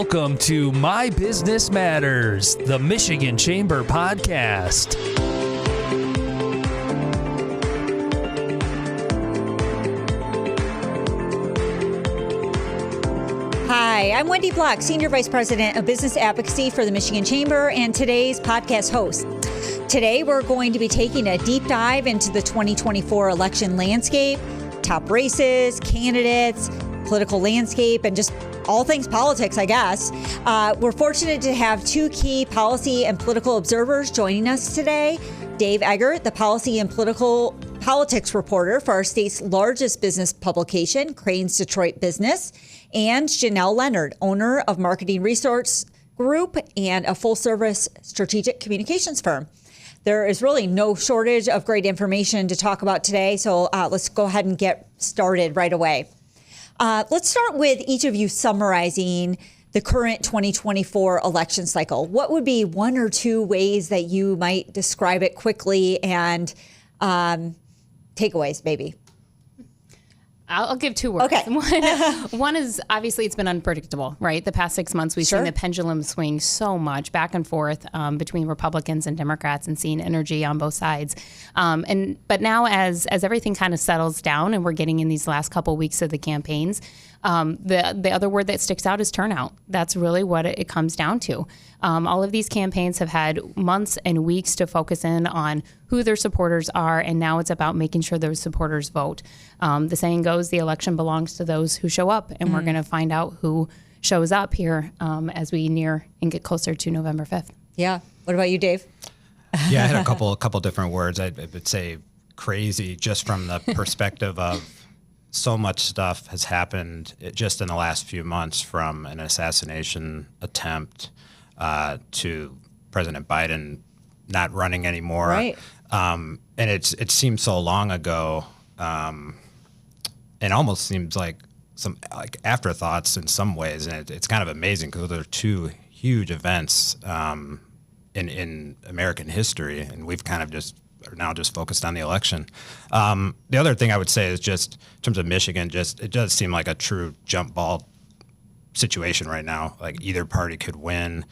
Welcome to My Business Matters, the Michigan Chamber podcast. Hi, I'm Wendy Block, Senior Vice President of Business Advocacy for the Michigan Chamber and today's podcast host. Today, we're going to be taking a deep dive into the 2024 election landscape, top races, candidates, political landscape, and just all things politics, I guess. We're fortunate to have two key policy and political observers joining us today. Dave Eggert, the policy and politics reporter for our state's largest business publication, Crain's Detroit Business, and Jenell Leonard, owner of Marketing Resource Group and a full-service strategic communications firm. There is really no shortage of great information to talk about today, so let's go ahead and get started right away. Let's start with each of you summarizing the current 2024 election cycle. What would be one or two ways that you might describe it quickly and takeaways, maybe? I'll give two words. Okay. One is obviously it's been unpredictable, right? The past 6 months, we've seen the pendulum swing so much back and forth between Republicans and Democrats and seeing energy on both sides. But now as everything kind of settles down and we're getting in these last couple weeks of the campaigns, the other word that sticks out is turnout. That's really what it comes down to. All of these campaigns have had months and weeks to focus in on who their supporters are, and now it's about making sure those supporters vote. The saying goes, the election belongs to those who show up, and we're going to find out who shows up here as we near and get closer to November 5th. Yeah. What about you, Dave? Yeah, I had a couple different words. I would say crazy, just from the perspective of so much stuff has happened just in the last few months, from an assassination attempt to President Biden not running anymore. Right. And it seems so long ago, and almost seems like some afterthoughts in some ways. And it's kind of amazing because they're two huge events in American history, and we've kind of are now just focused on the election. The other thing I would say is just in terms of Michigan, it does seem like a true jump ball situation right now. Like either party could win,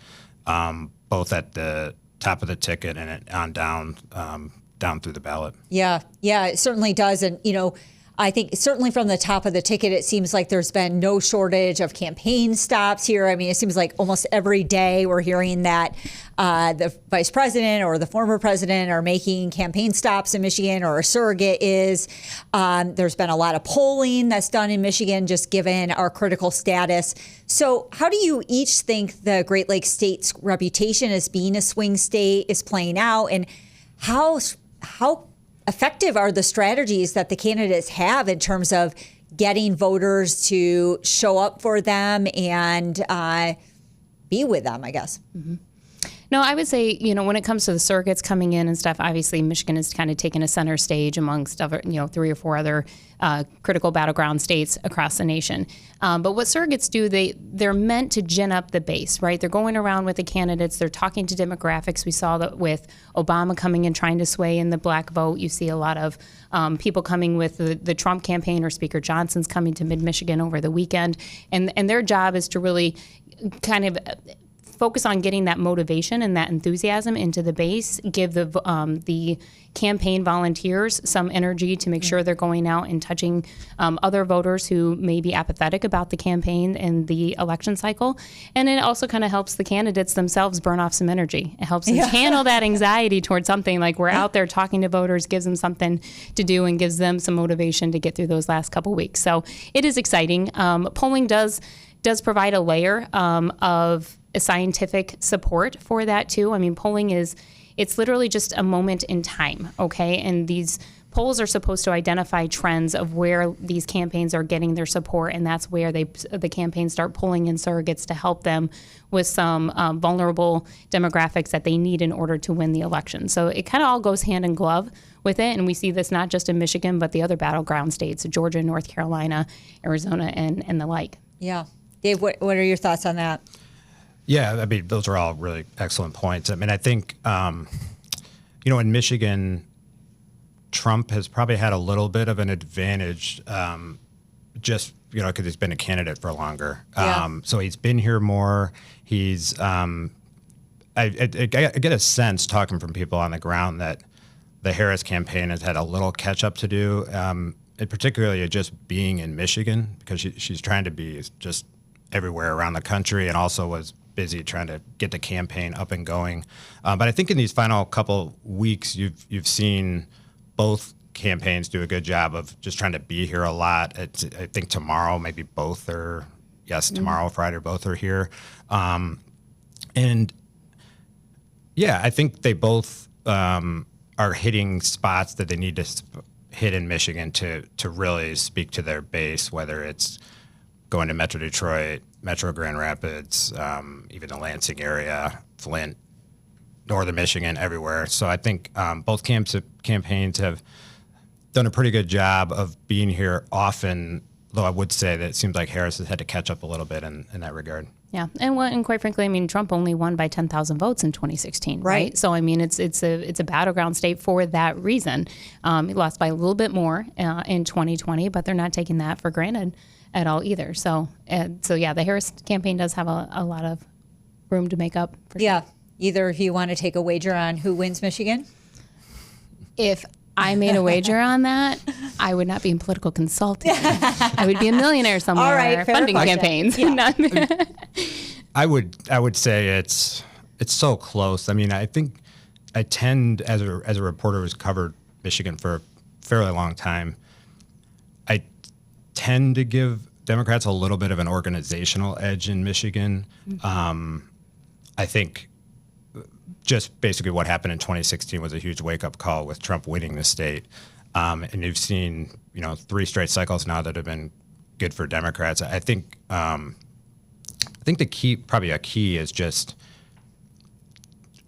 both at the top of the ticket and on down through the ballot. Yeah, it certainly does. And, I think certainly from the top of the ticket, it seems like there's been no shortage of campaign stops here. I mean, it seems like almost every day we're hearing that the vice president or the former president are making campaign stops in Michigan, or a surrogate is. There's been a lot of polling that's done in Michigan, just given our critical status. So how do you each think the Great Lakes state's reputation as being a swing state is playing out, and how effective are the strategies that the candidates have in terms of getting voters to show up for them and be with them, I guess? Mm-hmm. No, I would say, when it comes to the surrogates coming in and stuff, obviously Michigan has kind of taken a center stage amongst other, 3 or 4 other critical battleground states across the nation. But what surrogates do, they're meant to gin up the base, right? They're going around with the candidates. They're talking to demographics. We saw that with Obama coming in trying to sway in the black vote. You see a lot of people coming with the Trump campaign, or Speaker Johnson's coming to mid-Michigan over the weekend. And their job is to really kind of focus on getting that motivation and that enthusiasm into the base, give the campaign volunteers some energy to make sure they're going out and touching other voters who may be apathetic about the campaign and the election cycle. And it also kind of helps the candidates themselves burn off some energy. It helps them channel that anxiety towards something like we're out there talking to voters, gives them something to do and gives them some motivation to get through those last couple weeks. So it is exciting. Polling does provide a layer of scientific support for that too. I mean, polling it's literally just a moment in time, okay? And these polls are supposed to identify trends of where these campaigns are getting their support, and that's where the campaigns start pulling in surrogates to help them with some vulnerable demographics that they need in order to win the election. So it kind of all goes hand in glove with it, and we see this not just in Michigan, but the other battleground states, Georgia, North Carolina, Arizona, and the like. Yeah. Dave, what are your thoughts on that? Yeah, I mean, those are all really excellent points. I mean, I think, in Michigan, Trump has probably had a little bit of an advantage just, because he's been a candidate for longer. Yeah. So he's been here more. He's, I get a sense talking from people on the ground that the Harris campaign has had a little catch up to do, and particularly just being in Michigan, because she's trying to be just everywhere around the country, and also was busy trying to get the campaign up and going. But I think in these final couple weeks, you've seen both campaigns do a good job of just trying to be here a lot. I think tomorrow, maybe both are, tomorrow, Friday, both are here. And yeah, I think they both are hitting spots that they need to hit in Michigan to really speak to their base, whether it's going to Metro Detroit, Metro Grand Rapids, even the Lansing area, Flint, Northern Michigan, everywhere. So I think both campaigns have done a pretty good job of being here often, though I would say that it seems like Harris has had to catch up a little bit in that regard. Yeah, and quite frankly, I mean, Trump only won by 10,000 votes in 2016, right? So I mean, it's a battleground state for that reason. He lost by a little bit more in 2020, but they're not taking that for granted at all either. So yeah, the Harris campaign does have a lot of room to make up. For yeah, either of you want to take a wager on who wins Michigan? If I made a wager on that, I would not be in political consulting. I would be a millionaire somewhere, all right, funding question. campaigns. Yeah. I would say it's so close. I mean, I think I tend, as a reporter who's covered Michigan for a fairly long time, I tend to give Democrats a little bit of an organizational edge in Michigan. I think just basically what happened in 2016 was a huge wake-up call with Trump winning the state. And you've seen, 3 straight cycles now that have been good for Democrats. I think the key is just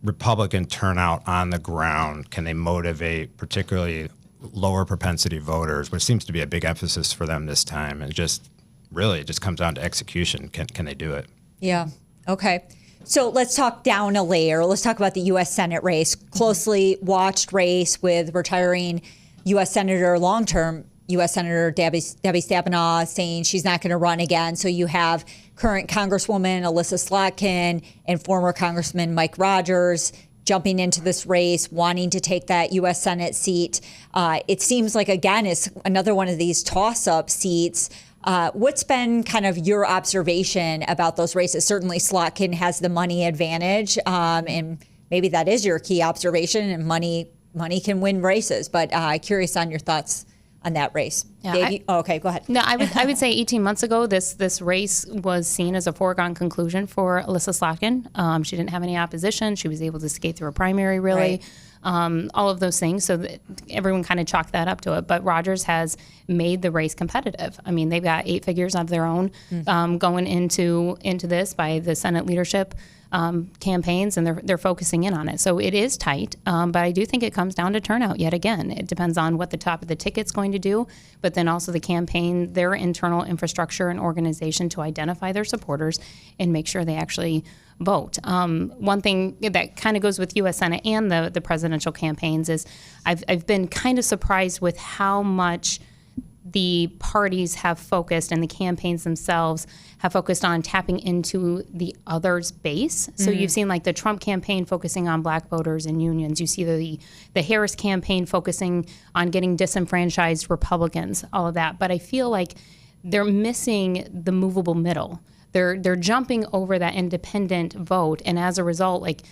Republican turnout on the ground. Can they motivate particularly lower propensity voters, which seems to be a big emphasis for them this time? And it just comes down to execution. Can they do it? Yeah. Okay. So let's talk down a layer. Let's talk about the U.S. Senate race. Closely watched race with retiring U.S. Senator, long-term U.S. Senator Debbie Stabenow saying she's not going to run again. So you have current Congresswoman Alyssa Slotkin and former Congressman Mike Rogers jumping into this race, wanting to take that U.S. Senate seat. It seems like, again, it's another one of these toss-up seats. What's been kind of your observation about those races? Certainly Slotkin has the money advantage, and maybe that is your key observation, and money can win races. But curious on your thoughts on that race. Yeah, Dave, okay, go ahead. No, I would say 18 months ago, this race was seen as a foregone conclusion for Alyssa Slotkin. She didn't have any opposition. She was able to skate through a primary, really. Right. All of those things. So everyone kind of chalked that up to it. But Rogers has made the race competitive. I mean, they've got 8 figures of their own going into this by the Senate leadership campaigns, and they're focusing in on it. So it is tight, but I do think it comes down to turnout yet again. It depends on what the top of the ticket's going to do, but then also the campaign, their internal infrastructure and organization to identify their supporters and make sure they actually vote. One thing that kind of goes with U.S. Senate and the presidential campaigns is I've been kind of surprised with how much the parties have focused and the campaigns themselves have focused on tapping into the other's base. So you've seen like the Trump campaign focusing on black voters and unions. You see the Harris campaign focusing on getting disenfranchised Republicans, all of that. But I feel like they're missing the movable middle. They're jumping over that independent vote, and as a result, like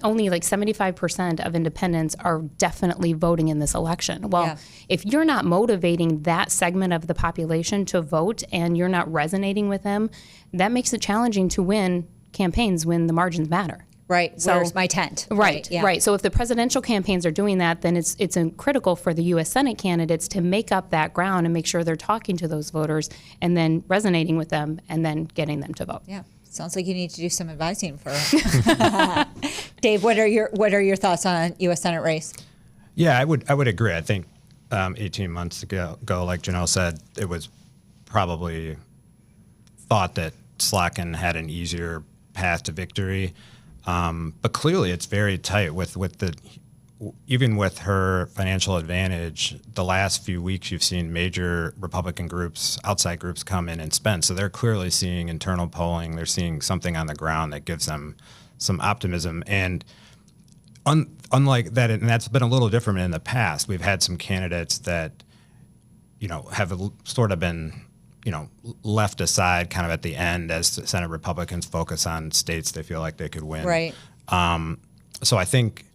only 75% of independents are definitely voting in this election. Well, if you're not motivating that segment of the population to vote and you're not resonating with them, that makes it challenging to win campaigns when the margins matter. Right. So, where's my tent? Right. Yeah. Right. So if the presidential campaigns are doing that, then it's critical for the U.S. Senate candidates to make up that ground and make sure they're talking to those voters and then resonating with them and then getting them to vote. Yeah. Sounds like you need to do some advising for Dave. What are your thoughts on U.S. Senate race? Yeah, I would agree. I think 18 months ago, like Jenell said, it was probably thought that Slotkin had an easier path to victory. But clearly, it's very tight with the even with her financial advantage, the last few weeks you've seen major Republican groups, outside groups come in and spend. So they're clearly seeing internal polling. They're seeing something on the ground that gives them some optimism. And unlike that, and that's been a little different in the past, we've had some candidates that, have sort of been, left aside kind of at the end as the Senate Republicans focus on states they feel like they could win. Right. So I think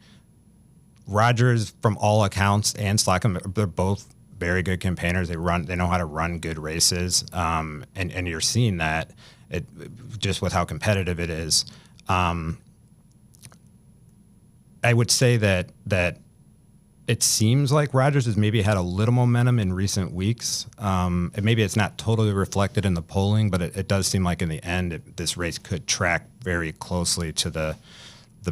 Rogers, from all accounts, and Slocum, they're both very good campaigners. They know how to run good races, and you're seeing that just with how competitive it is. I would say that it seems like Rogers has maybe had a little momentum in recent weeks. And maybe it's not totally reflected in the polling, but it does seem like in the end this race could track very closely to the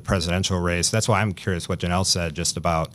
presidential race. That's why I'm curious what Jenell said just about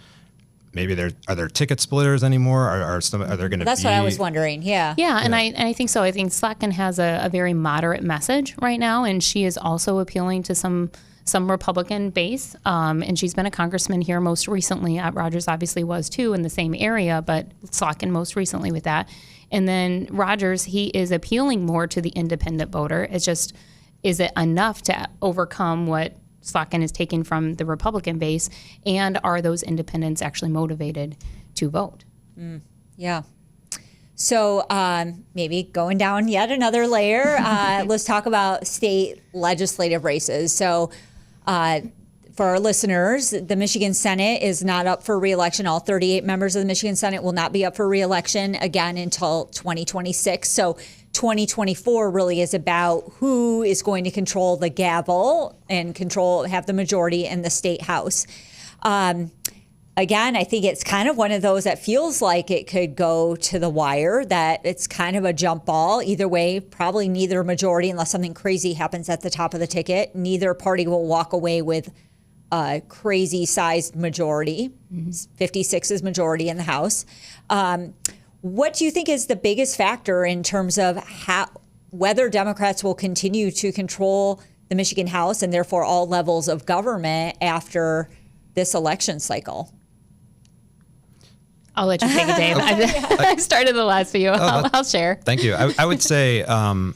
maybe are there ticket splitters anymore? Are there going to be? That's what I was wondering. Yeah. Yeah, and I think so. I think Slotkin has a very moderate message right now, and she is also appealing to some Republican base. And she's been a congressman here most recently. Rogers obviously was too in the same area, but Slotkin most recently with that. And then Rogers, he is appealing more to the independent voter. It's just, is it enough to overcome what Slotkin is taking from the Republican base, and are those independents actually motivated to vote? Yeah. So maybe going down yet another layer, let's talk about state legislative races. So for our listeners, the Michigan Senate is not up for re-election. All 38 members of the Michigan Senate will not be up for re-election again until 2026. So 2024 really is about who is going to control the gavel and have the majority in the state house. Again, I think it's kind of one of those that feels like it could go to the wire, that it's kind of a jump ball. Either way, probably neither majority, unless something crazy happens at the top of the ticket, neither party will walk away with a crazy sized majority. 56 is majority in the House. What do you think is the biggest factor in terms of whether Democrats will continue to control the Michigan House and therefore all levels of government after this election cycle? I'll let you take it, Dave. I started the last few. I'll share. Thank you. I would say probably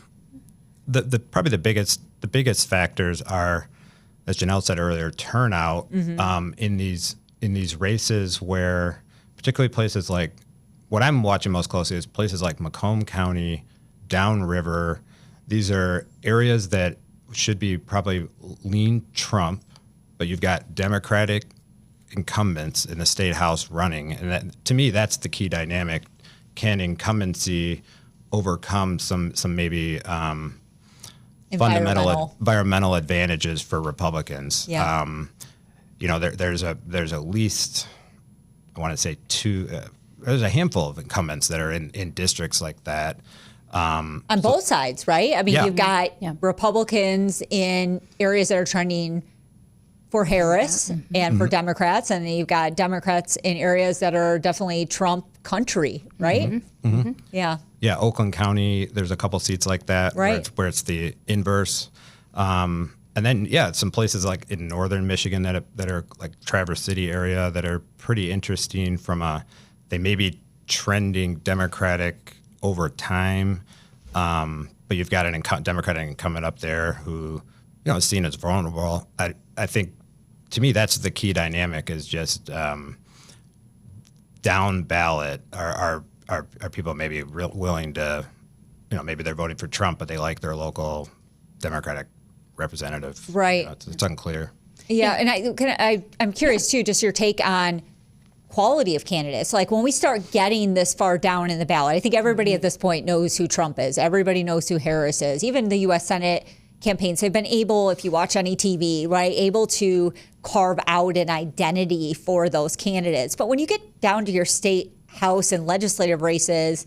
the biggest factors are, as Jenell said earlier, turnout in these races, where particularly places like, what I'm watching most closely is places like Macomb County, downriver. These are areas that should be probably lean Trump, but you've got Democratic incumbents in the state house running. And that, to me, that's the key dynamic. Can incumbency overcome some maybe environmental advantages for Republicans? Yeah. There's at least, I want to say there's a handful of incumbents that are in districts like that. On both sides, right? I mean, you've got Republicans in areas that are trending for Harris and for Democrats, and then you've got Democrats in areas that are definitely Trump country, right? Yeah. Yeah, Oakland County, there's a couple seats like that, right, where it's the inverse. And then, some places like in northern Michigan that are like Traverse City area that are pretty interesting they may be trending Democratic over time, but you've got an Democratic incumbent up there who, is seen as vulnerable. I think, to me, that's the key dynamic, is just down ballot are people maybe willing to, maybe they're voting for Trump, but they like their local Democratic representative. Right. It's unclear. Yeah, and I'm curious too, just your take on quality of candidates. Like, when we start getting this far down in the ballot, I think everybody at this point knows who Trump is. Everybody knows who Harris is. Even the U.S. Senate campaigns have been able, if you watch any TV, right, able to carve out an identity for those candidates. But when you get down to your state house and legislative races,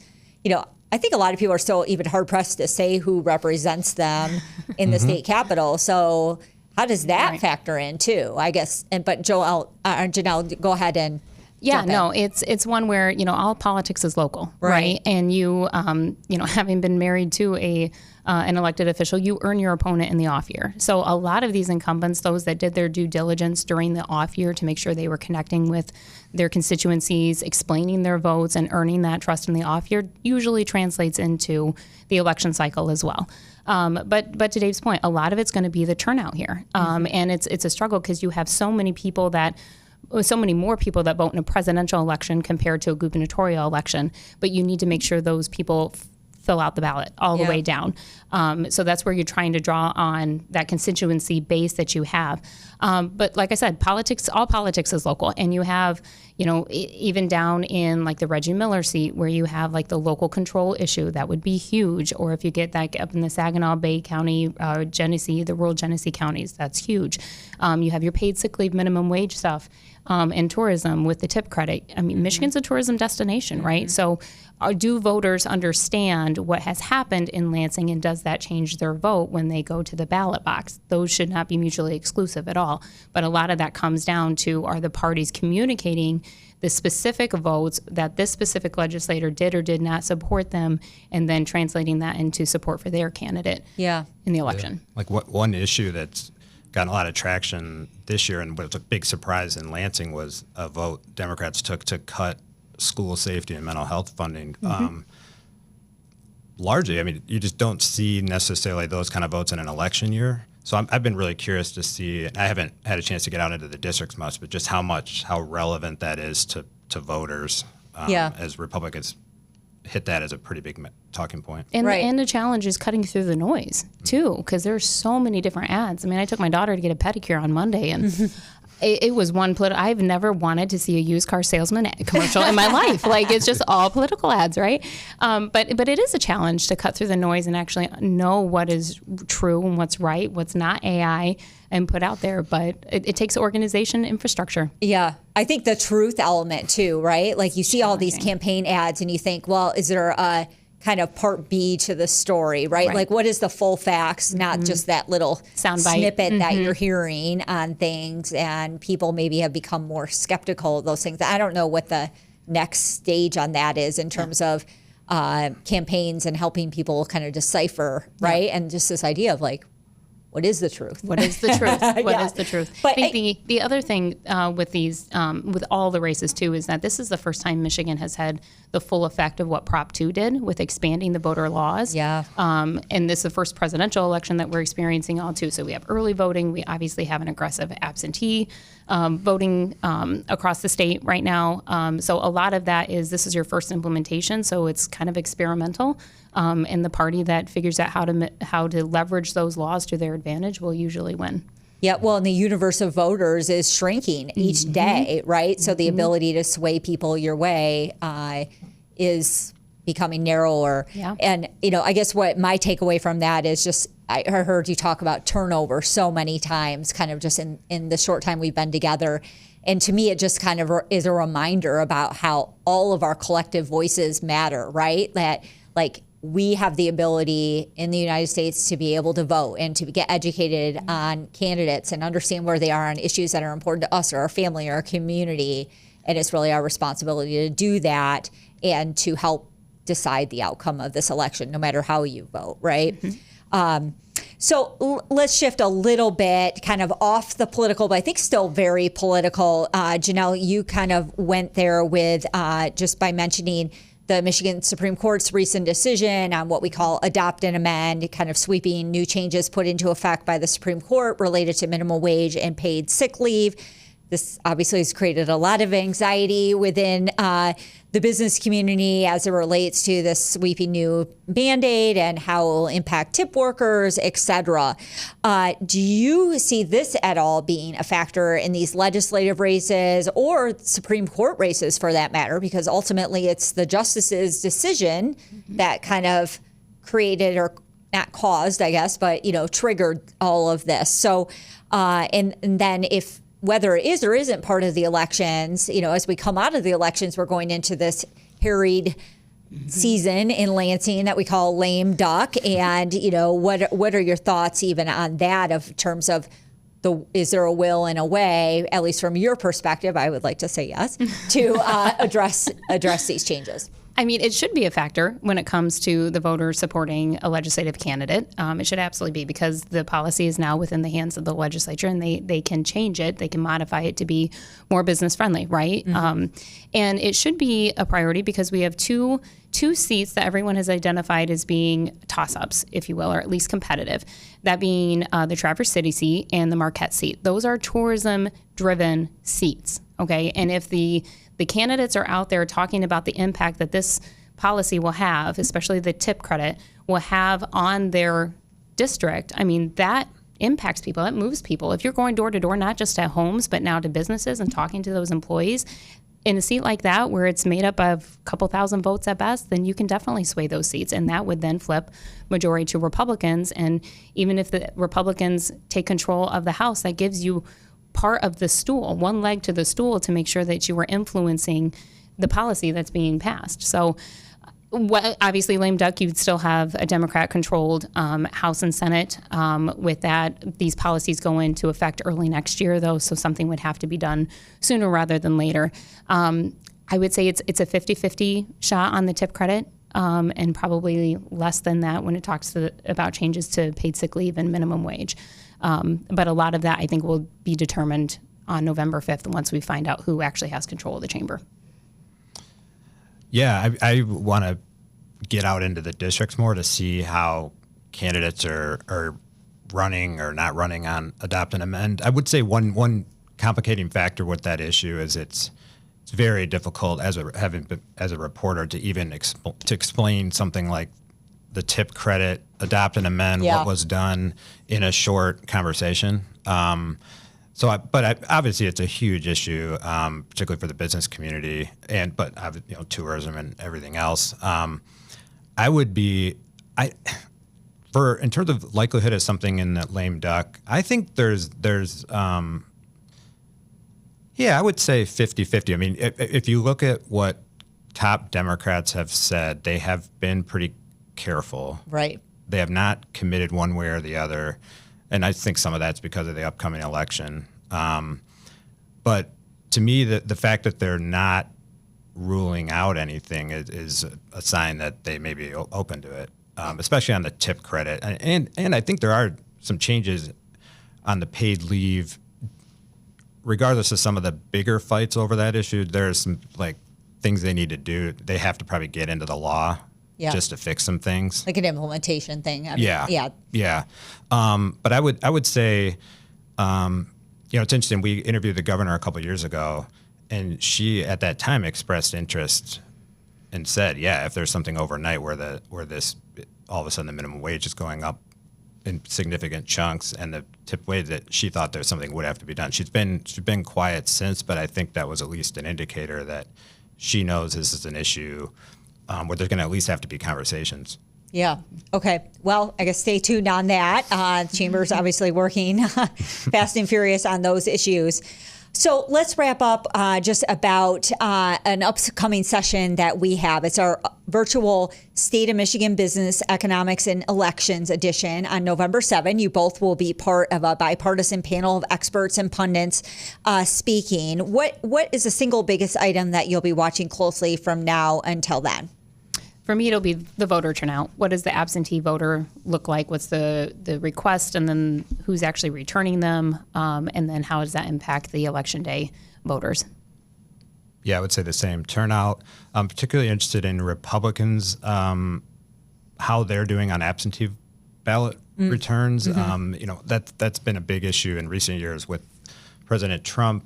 I think a lot of people are still even hard pressed to say who represents them in the state capitol. So how does that factor in too? I guess. But Jenell, go ahead and Yeah, jump in. no, it's one where, all politics is local, right? And you, having been married to an elected official, you earn your opponent in the off year. So a lot of these incumbents, those that did their due diligence during the off year to make sure they were connecting with their constituencies, explaining their votes, and earning that trust in the off year, usually translates into the election cycle as well. But to Dave's point, a lot of it's going to be the turnout here, and it's a struggle because you have so many more people that vote in a presidential election compared to a gubernatorial election, but you need to make sure those people fill out the ballot all the way down. So that's where you're trying to draw on that constituency base that you have. But like I said, all politics is local. And you have, even down in like the Reggie Miller seat where you have like the local control issue, that would be huge. Or if you get that up in the Saginaw Bay County, Genesee, the rural Genesee counties, that's huge. You have your paid sick leave, minimum wage stuff. And tourism with the tip credit. I mean, Michigan's a tourism destination, right? So do voters understand what has happened in Lansing, and does that change their vote when they go to the ballot box? Those should not be mutually exclusive at all. But a lot of that comes down to, are the parties communicating the specific votes that this specific legislator did or did not support them, and then translating that into support for their candidate in the election. Yeah. Like one issue that's gotten a lot of traction this year, and was a big surprise in Lansing, was a vote Democrats took to cut school safety and mental health funding. Largely, I mean, you just don't see necessarily those kind of votes in an election year. So I've been really curious to see, and I haven't had a chance to get out into the districts much, but just how relevant that is to voters as Republicans hit that as a pretty big talking point. And the challenge is cutting through the noise too, because there's so many different ads. I mean, I took my daughter to get a pedicure on Monday, and it was one I've never wanted to see a used car salesman commercial in my life. Like, it's just all political ads, right? But it is a challenge to cut through the noise and actually know what is true and what's right, what's not AI, and put out there. But it takes organization, infrastructure. Yeah. I think the truth element too, right? Like, you see all these campaign ads and you think, well, is there a kind of part B to the story, right? Like, what is the full facts, not just that little snippet that you're hearing on things, and people maybe have become more skeptical of those things. I don't know what the next stage on that is in terms of campaigns and helping people kind of decipher, right? And just this idea of like, what is the truth? What is the truth? What is the truth? But I think the other thing with these, with all the races too, is that this is the first time Michigan has had the full effect of what Prop 2 did with expanding the voter laws. And this is the first presidential election that we're experiencing all too. So we have early voting. We obviously have an aggressive absentee voting across the state right now. So a lot of that this is your first implementation. So it's kind of experimental. And the party that figures out how to leverage those laws to their advantage will usually win. Yeah, well, and the universe of voters is shrinking each day, right? So the ability to sway people your way is becoming narrower. And, I guess what my takeaway from that is just, I heard you talk about turnover so many times, kind of just in the short time we've been together. And to me, it just kind of is a reminder about how all of our collective voices matter, right? That, like, we have the ability in the United States to be able to vote and to get educated on candidates and understand where they are on issues that are important to us or our family or our community. And it's really our responsibility to do that and to help decide the outcome of this election, no matter how you vote, right? So let's shift a little bit kind of off the political, but I think still very political. Jenell, you kind of went there with just by mentioning the Michigan Supreme Court's recent decision on what we call adopt and amend, kind of sweeping new changes put into effect by the Supreme Court related to minimum wage and paid sick leave. This obviously has created a lot of anxiety within the business community as it relates to this sweeping new mandate and how it will impact tip workers, et cetera. Do you see this at all being a factor in these legislative races or Supreme Court races for that matter? Because ultimately it's the justice's decision that kind of created, or not caused, I guess, but, triggered all of this. So, and then if whether it is or isn't part of the elections, as we come out of the elections, we're going into this harried season in Lansing that we call lame duck. And, what are your thoughts even on that, of terms of is there a will and a way, at least from your perspective, I would like to say yes, to address these changes? I mean, it should be a factor when it comes to the voters supporting a legislative candidate. It should absolutely be, because the policy is now within the hands of the legislature, and they can change it. They can modify it to be more business friendly, right? And it should be a priority because we have two seats that everyone has identified as being toss-ups, if you will, or at least competitive. That being the Traverse City seat and the Marquette seat. Those are tourism-driven seats, okay? And if the candidates are out there talking about the impact that this policy will have, especially the tip credit, will have on their district, I mean, that impacts people, that moves people. If you're going door to door, not just at homes, but now to businesses and talking to those employees, in a seat like that, where it's made up of a couple thousand votes at best, then you can definitely sway those seats. And that would then flip majority to Republicans. And even if the Republicans take control of the House, that gives you part of the stool, one leg to the stool, to make sure that you are influencing the policy that's being passed. So obviously, lame duck, you'd still have a Democrat-controlled House and Senate. With that, these policies go into effect early next year, though, so something would have to be done sooner rather than later. I would say it's a 50-50 shot on the tip credit, and probably less than that when it talks about changes to paid sick leave and minimum wage. But a lot of that, I think, will be determined on November 5th once we find out who actually has control of the chamber. Yeah, I want to get out into the districts more to see how candidates are running or not running on adopt and amend. I would say one complicating factor with that issue is it's very difficult as a reporter to even explain something like the tip credit, adopt and amend, what was done in a short conversation. Obviously it's a huge issue, particularly for the business community, but tourism and everything else. In terms of likelihood of something in that lame duck, I think there's I would say 50-50. I mean, if you look at what top Democrats have said, they have been pretty careful. Right. They have not committed one way or the other. And I think some of that's because of the upcoming election. But to me, the fact that they're not ruling out anything is a sign that they may be open to it, especially on the tip credit. And I think there are some changes on the paid leave. Regardless of some of the bigger fights over that issue, there's some things they need to do. They have to probably get into the law just to fix some things, like an implementation thing. I mean, But I would say, it's interesting. We interviewed the governor a couple of years ago, and she at that time expressed interest and said, if there's something overnight where this all of a sudden the minimum wage is going up in significant chunks, and the tip wage, that she thought there's something would have to be done. She's been quiet since, but I think that was at least an indicator that she knows this is an issue where there's going to at least have to be conversations. Yeah. Okay. Well, I guess stay tuned on that. The Chamber's obviously working fast and furious on those issues. So let's wrap up just about an upcoming session that we have. It's our virtual State of Michigan Business, Economics, and Elections edition on November 7. You both will be part of a bipartisan panel of experts and pundits speaking. What is the single biggest item that you'll be watching closely from now until then? For me, it'll be the voter turnout. What does the absentee voter look like? What's the request, and then who's actually returning them? And then how does that impact the election day voters? Yeah, I would say the same. Turnout. I'm particularly interested in Republicans, how they're doing on absentee ballot returns. That's been a big issue in recent years with President Trump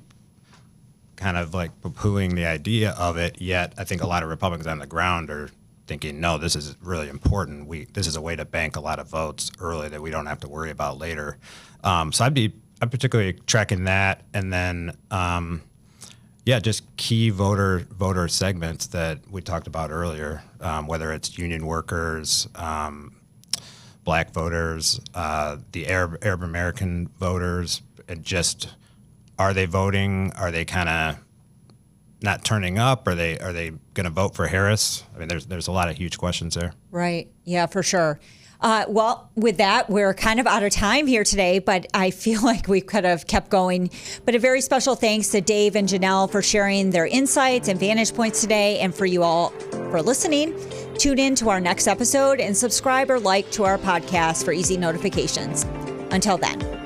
kind of poo-pooing the idea of it. Yet I think a lot of Republicans on the ground are thinking, no, this is really important. This is a way to bank a lot of votes early that we don't have to worry about later. So I'm particularly tracking that, and then just key voter segments that we talked about earlier, whether it's union workers, Black voters, the Arab American voters, and just are they voting? Are they kind of not turning up? Are they going to vote for Harris? I mean, there's a lot of huge questions there. Right. Yeah, for sure. Well, with that, we're kind of out of time here today, but I feel like we could have kept going. But a very special thanks to Dave and Jenell for sharing their insights and vantage points today, and for you all for listening. Tune in to our next episode and subscribe or like to our podcast for easy notifications. Until then.